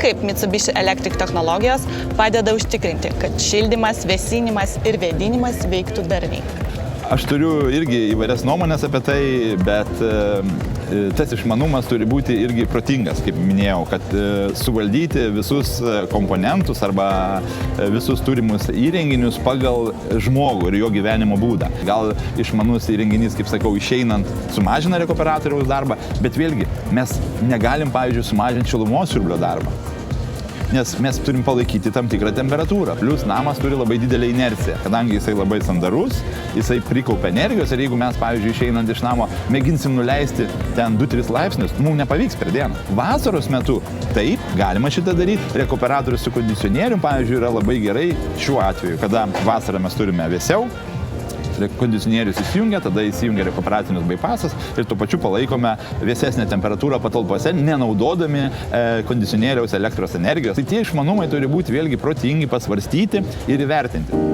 Kaip Mitsubishi Electric technologijos padeda užtikrinti, kad šildymas, vėsinimas ir vėdinimas veiktų darniai. Aš turiu irgi įvairias nuomonės apie tai, bet tas išmanumas turi būti irgi protingas, kaip minėjau, kad suvaldyti visus komponentus arba visus turimus įrenginius pagal žmogų ir jo gyvenimo būdą. Gal išmanus įrenginys, kaip sakau, išeinant sumažina rekuperatoriaus darbą, bet vėlgi mes negalim, pavyzdžiui, sumažinti šilumos siurblio darbą. Nes mes turim palaikyti tam tikrą temperatūrą. Plius namas turi labai didelę inerciją, kadangi jisai labai sandarus, jisai prikaupia energijos ir jeigu mes, pavyzdžiui, išeinant iš namo, mėginsim nuleisti ten 2-3 laipsnius, mums nepavyks per dieną. Vasaros metu taip, galima šitą daryti. Rekuperatorius su kondicionierium, pavyzdžiui, yra labai gerai šiuo atveju, kada vasarą mes turime vėsiau, kondicionierius įsijungia, tada įsijungia rekuperacinius baipasas ir tuo pačiu palaikome vėsesnę temperatūrą patalpose, nenaudodami kondicionieriaus elektros energijos. Tai tie išmanumai turi būti vėlgi protingi, pasvarstyti ir įvertinti.